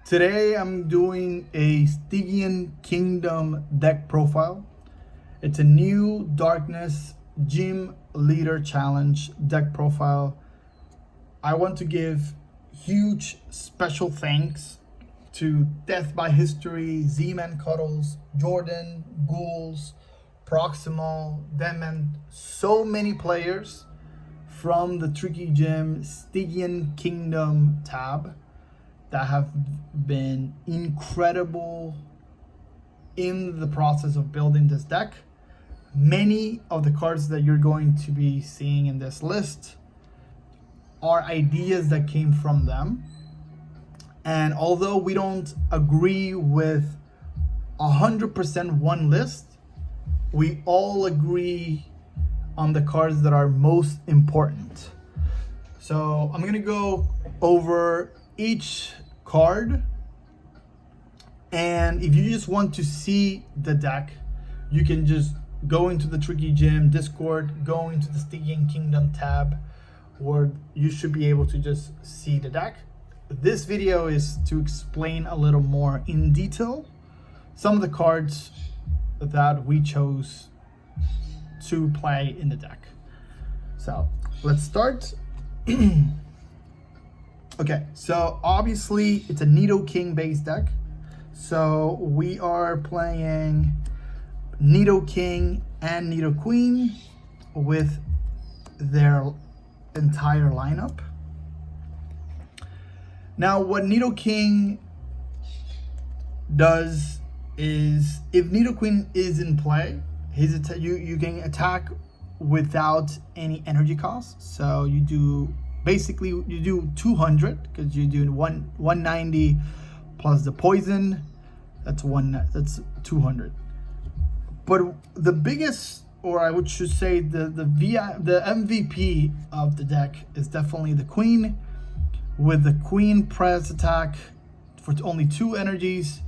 Today I'm doing a Stygian Kingdom deck profile. It's a new Darkness Gym Leader Challenge deck profile. I want to give huge special thanks to Death by History, Z-Man Cuddles, Jordan, Ghouls, Proximal, them, and so many players from the Tricky Gym Stygian Kingdom tab that have been incredible in the process of building this deck. Many of the cards that you're going to be seeing in this list are ideas that came from them. And although we don't agree with 100% one list, we all agree on the cards that are most important. So I'm gonna go over each card, and if you just want to see the deck, you can just go into the Tricky Gym Discord, go into the Stygian Kingdom tab, where you should be able to just see the deck. This video is to explain a little more in detail some of the cards that we chose to play in the deck. So let's start. Okay, so obviously it's a Nidoking based deck. So we are playing Nidoking and Nidoqueen with their entire lineup. Now what Nidoking does is, if Nidoqueen is in play, you can attack without any energy cost. So you do basically you do 200 because you do 190 plus the poison. That's 200. But the biggest, or I should say the MVP of the deck is definitely the Queen, with the Queen press attack for only 2 energies.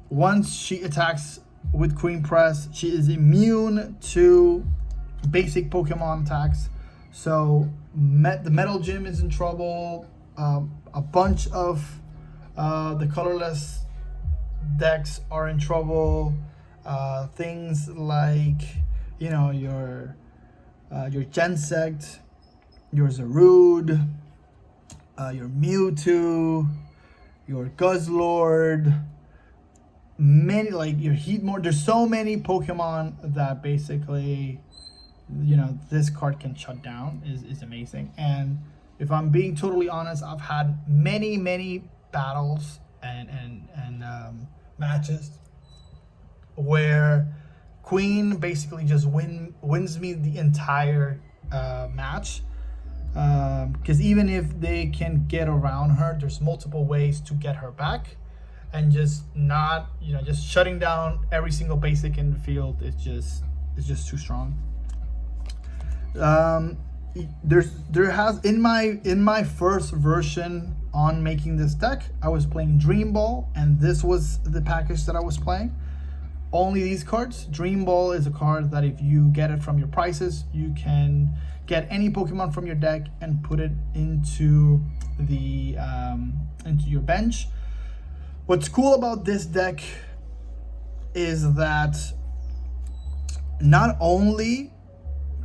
Once she attacks with Queen press, she is immune to basic Pokemon attacks. So the Metal Gym is in trouble. A bunch of the colorless decks are in trouble. Things like, you know, your Gensect, your Zarude, your Mewtwo, your Guzzlord, many, like your Heatmore. There's so many Pokemon that basically, you know, this card can shut down. Is amazing. And if I'm being totally honest, I've had many battles and matches where Queen basically just wins me the entire match, because even if they can get around her, there's multiple ways to get her back, and just not, you know, just shutting down every single basic in the field is just too strong. There has in my first version on making this deck, I was playing Dream Ball, and this was the package that I was playing. Only these cards. Dream Ball is a card that if you get it from your prices, you can get any Pokemon from your deck and put it into the into your bench. What's cool about this deck is that not only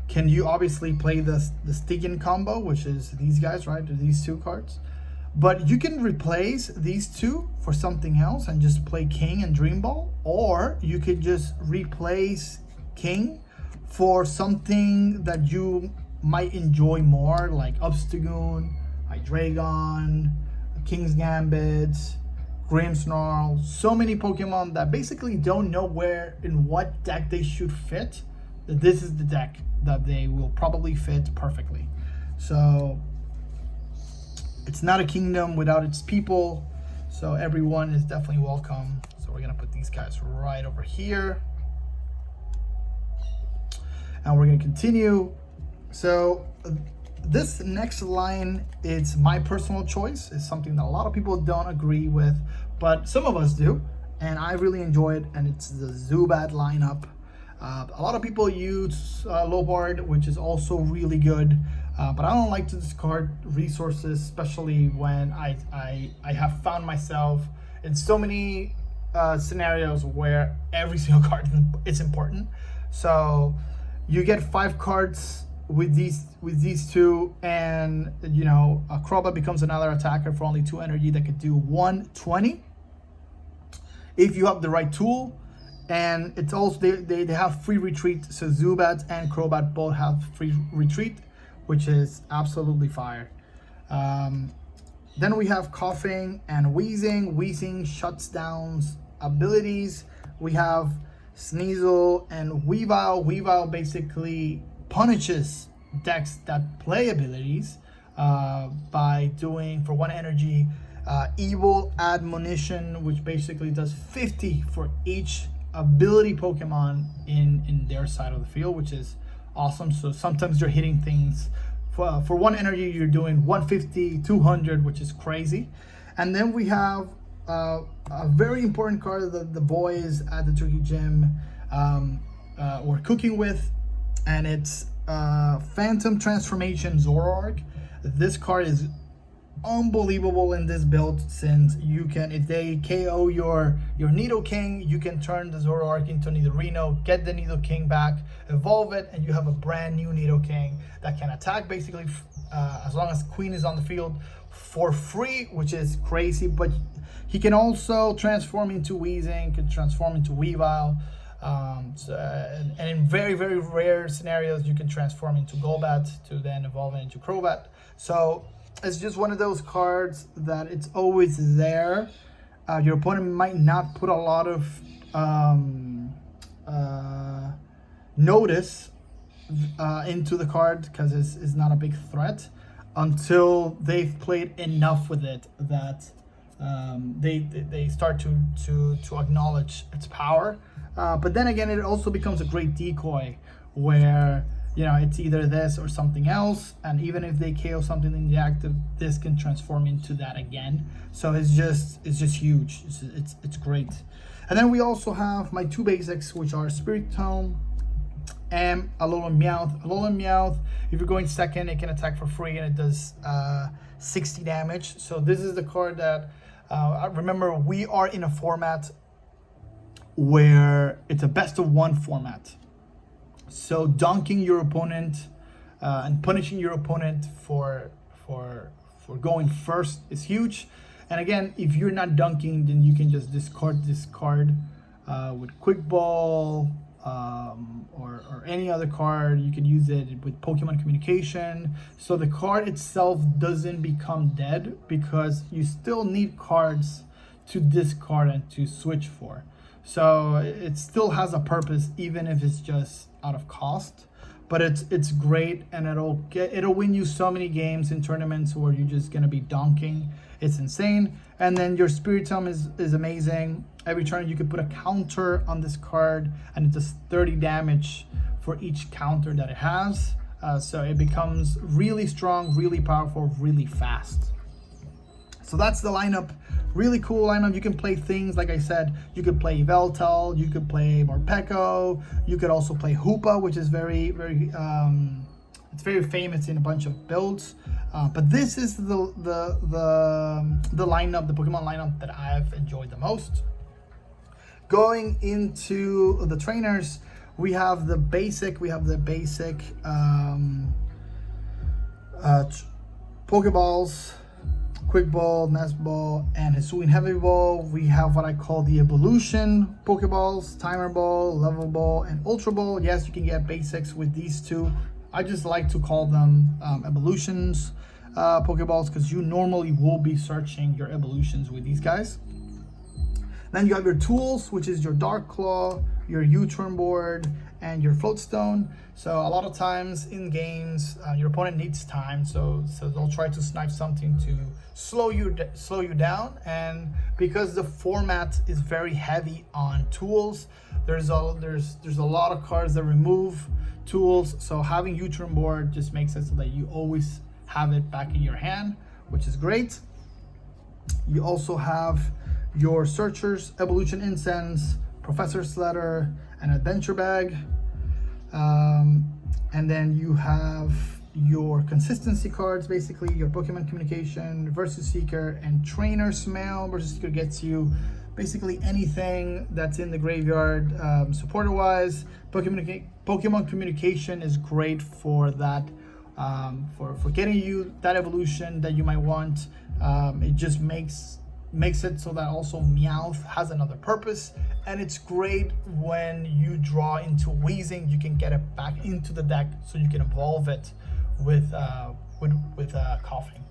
can you obviously play the Stygian combo, which is these guys, right? These 2 cards. But you can replace these 2 for something else and just play King and Dream Ball. Or you could just replace King for something that you might enjoy more, like Obstagoon, Hydreigon, King's Gambit, Grimmsnarl. So many Pokemon that basically don't know where, in what deck they should fit. This is the deck that they will probably fit perfectly. So it's not a kingdom without its people, so everyone is definitely welcome. So we're gonna put these guys right over here, and we're gonna continue. So this next line, it's my personal choice. It's something that a lot of people don't agree with, but some of us do, and I really enjoy it, and it's the Zubat lineup. A lot of people use Lobard, which is also really good. But I don't like to discard resources, especially when I have found myself in so many scenarios where every single card is important. So you get 5 cards with these two, and you know, a Crobat becomes another attacker for only 2 energy that could do 120 if you have the right tool. And it's also they have free retreat, so Zubat and Crobat both have free retreat, which is absolutely fire. Then we have coughing and wheezing. Wheezing shuts down abilities. We have Sneasel and Weavile. Weavile basically punishes decks that play abilities by doing, for 1 energy, Evil Admonition, which basically does 50 for each ability Pokemon in their side of the field, which is awesome. So sometimes you're hitting things for 1 energy, you're doing 150, 200, which is crazy. And then we have a very important card that the boys at the Turkey Gym were cooking with, and it's Phantom Transformation Zoroark. This card is unbelievable in this build, since you can, if they KO your Nidoking, you can turn the Zoroark into Nidorino, get the Nidoking back, evolve it, and you have a brand new Nidoking that can attack basically as long as Queen is on the field for free, which is crazy. But he can also transform into Weezing, can transform into Weavile, and in very, very rare scenarios you can transform into Golbat to then evolve it into Crobat. So it's just one of those cards that it's always there. Your opponent might not put a lot of notice into the card because it's not a big threat until they've played enough with it that they start to acknowledge its power. But then again, it also becomes a great decoy where, you know, it's either this or something else, and even if they KO something in the active, this can transform into that again. So it's just huge. It's great. And then we also have my 2 basics, which are Spirit Tome and Alolan Meowth. Alolan Meowth, if you're going second, it can attack for free, and it does 60 damage. So this is the card that remember, we are in a format where it's a best of 1 format. So dunking your opponent and punishing your opponent for going first is huge. And again, if you're not dunking, then you can just discard this card with Quick Ball or any other card. You can use it with Pokemon Communication. So the card itself doesn't become dead, because you still need cards to discard and to switch for. So it still has a purpose, even if it's just out of cost. But it's great, and it'll win you so many games in tournaments where you're just gonna be donking. It's insane. And then your Spirit Tome is amazing. Every turn you can put a counter on this card, and it does 30 damage for each counter that it has. So it becomes really strong, really powerful, really fast. So that's the lineup. Really cool lineup. You can play things, like I said, you could play Veltal, you could play Morpeko, you could also play Hoopa, which is very, very, it's very famous in a bunch of builds. But this is the lineup, the Pokemon lineup that I've enjoyed the most. Going into the trainers, we have the basic, Pokeballs, Quick Ball, Nest Ball, and Hisuian Heavy Ball. We have what I call the Evolution Pokeballs, Timer Ball, Level Ball, and Ultra Ball. Yes, you can get basics with these 2. I just like to call them Evolutions Pokeballs, because you normally will be searching your evolutions with these guys. Then you have your tools, which is your Dark Claw, your U-turn board, and your Float Stone. So a lot of times in games, your opponent needs time, so they'll try to snipe something to slow you down. And because the format is very heavy on tools, there's a lot of cards that remove tools. So having U-turn board just makes it so that you always have it back in your hand, which is great. You also have your Searchers, Evolution Incense, Professor's Letter, and Adventure Bag. And then you have your consistency cards, basically your Pokemon Communication, Versus Seeker, and Trainer Smell. Versus Seeker gets you basically anything that's in the graveyard. Supporter wise, Pokemon Communication is great for that, for getting you that evolution that you might want. It just makes it so that also Meowth has another purpose, and it's great when you draw into Wheezing, you can get it back into the deck so you can evolve it with Coughing.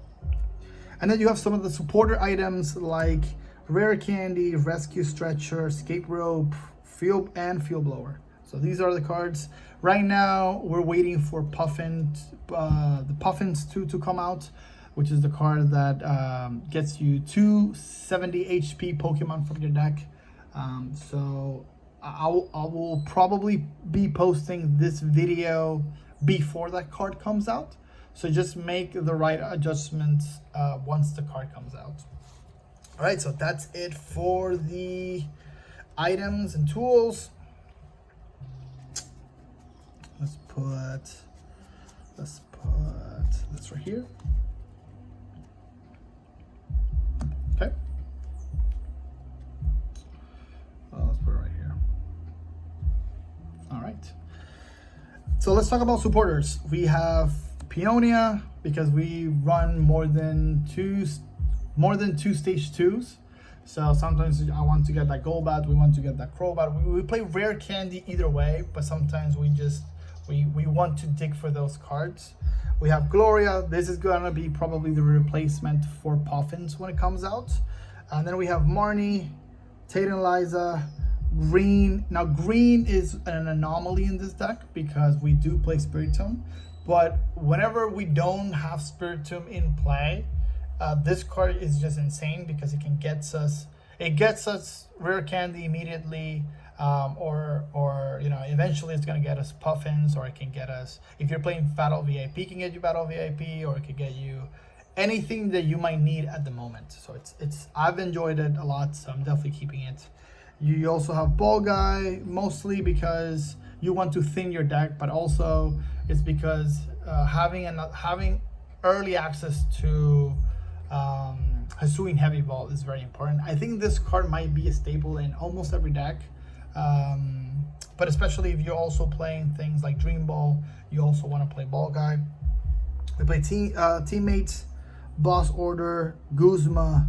And then you have some of the supporter items like Rare Candy, Rescue Stretcher, Escape Rope, Field Blower. So these are the cards. Right now we're waiting for the Puffins to come out, which is the card that gets you 270 HP Pokemon from your deck. So I will probably be posting this video before that card comes out. So just make the right adjustments once the card comes out. All right, so that's it for the items and tools. Let's put this right here. Okay. Let's put it right here. All right. So let's talk about supporters. We have Peonia, because we run more than two stage 2s. So sometimes I want to get that Golbat, we want to get that Crobat. We play Rare Candy either way, but sometimes we want to dig for those cards. We have Gloria. This is gonna be probably the replacement for Puffins when it comes out. And then we have Marnie, Tate and Liza, Green. Now Green is an anomaly in this deck because we do play Spiritomb, but whenever we don't have Spiritomb in play, this card is just insane because it gets us Rare Candy immediately, or you know, eventually it's gonna get us Puffins, or it can get us, if you're playing Battle VIP, it can get you Battle VIP, or it can get you anything that you might need at the moment. So it's I've enjoyed it a lot, so I'm definitely keeping it. You also have Ball Guy, mostly because you want to thin your deck, but also it's because having early access to Hisuian Heavy Ball is very important. I think this card might be a staple in almost every deck, but especially if you're also playing things like Dream Ball, you also want to play Ball Guy. We play Teammates, Boss Order, Guzma,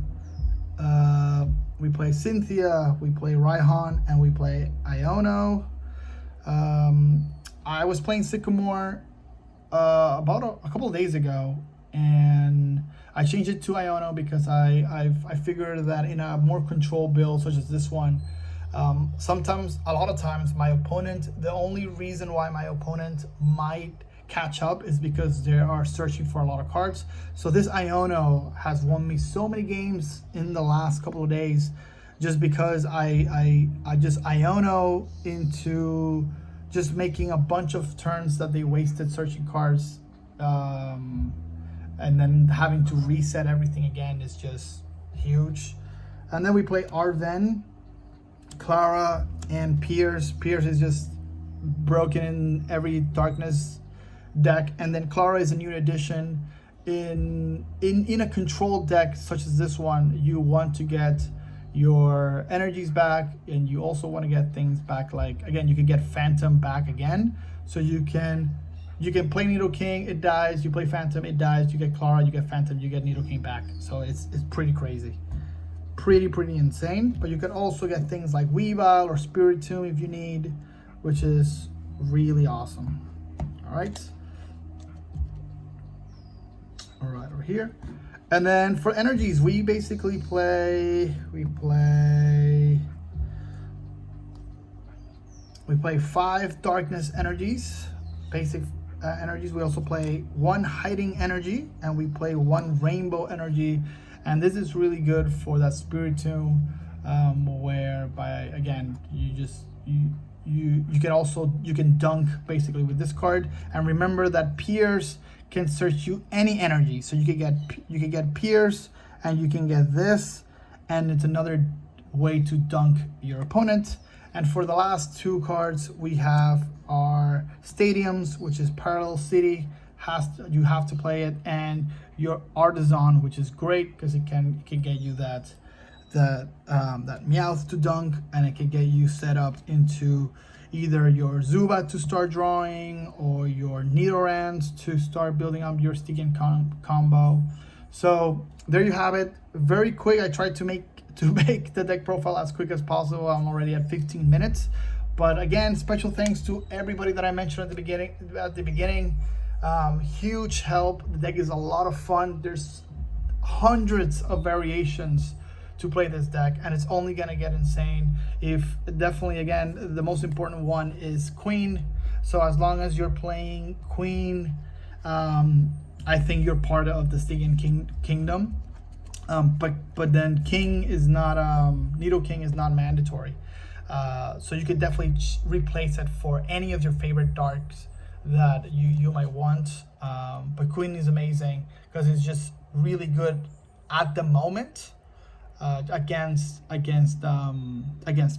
we play Cynthia, we play Raihan, and we play Iono. I was playing Sycamore about a couple of days ago, and I changed it to Iono because I figured that in a more controlled build such as this one, a lot of times my opponent, the only reason why my opponent might catch up is because they are searching for a lot of cards. So this Iono has won me so many games in the last couple of days just because I just Iono into just making a bunch of turns that they wasted searching cards, and then having to reset everything again is just huge. And then we play Arven, Clara, and Pierce. Pierce is just broken in every darkness deck, and then Clara is a new addition. In a controlled deck such as this one, you want to get your energies back, and you also want to get things back, like again you can get Phantom back again, so you can play Nidoking, it dies, you play Phantom, it dies, you get Clara, you get Phantom, you get Nidoking back. So it's pretty crazy, pretty insane. But you can also get things like Weavile or Spiritomb if you need, which is really awesome. All right, over here. And then for energies, we basically play 5 darkness energies, basic energies. We also play 1 hiding energy, and we play 1 rainbow energy. And this is really good for that Spiritomb, whereby again you can dunk basically with this card. And remember that Pierce can search you any energy, so you can get Pierce, and you can get this, and it's another way to dunk your opponent. And for the last 2 cards, we have our stadiums, which is Parallel City, you have to play it, and your Artisan, which is great because it can get you that Meowth to dunk, and it can get you set up into either your Zubat to start drawing or your Nidorans to start building up your Stygian combo. So there you have it. Very quick. I tried to make the deck profile as quick as possible. I'm already at 15 minutes. But again, special thanks to everybody that I mentioned at the beginning. Huge help. The deck is a lot of fun. There's hundreds of variations to play this deck, and it's only gonna get insane. If definitely, again, the most important one is Queen. So as long as you're playing Queen, I think you're part of the Stygian kingdom. But then King is not Nidoking is not mandatory. So you could definitely replace it for any of your favorite darks that you might want. But Queen is amazing because it's just really good at the moment. Against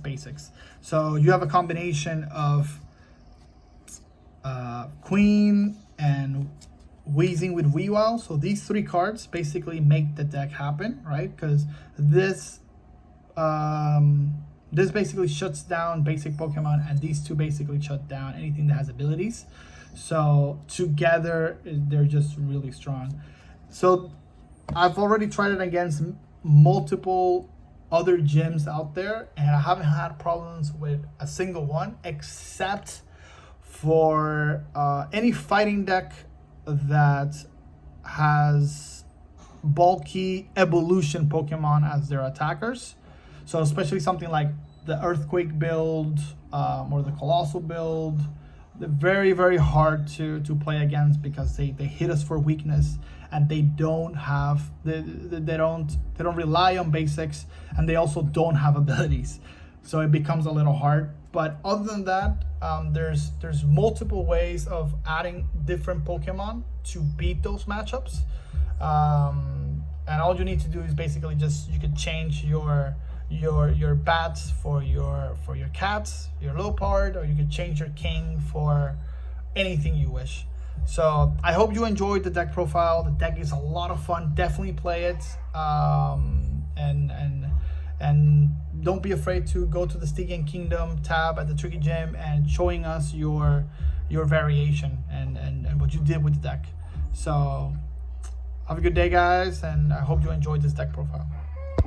basics. So you have a combination of Queen and Weezing with Weavile. So these three cards basically make the deck happen, right? Because this basically shuts down basic Pokemon, and these two basically shut down anything that has abilities. So together they're just really strong. So I've already tried it against multiple other gyms out there, and I haven't had problems with a single one, except for any fighting deck that has bulky evolution Pokemon as their attackers. So especially something like the Earthquake build or the Colossal build, they're very, very hard to play against because they hit us for weakness, and they don't rely on basics, and they also don't have abilities, so it becomes a little hard. But other than that, there's multiple ways of adding different Pokemon to beat those matchups, and all you need to do is basically you could change your bats for your cats, your Leopard, or you could change your King for anything you wish. So I hope you enjoyed the deck profile. The deck is a lot of fun. Definitely play it, and don't be afraid to go to the Stygian Kingdom tab at the Tricky Gym and showing us your variation and what you did with the deck. So have a good day, guys, and I hope you enjoyed this deck profile.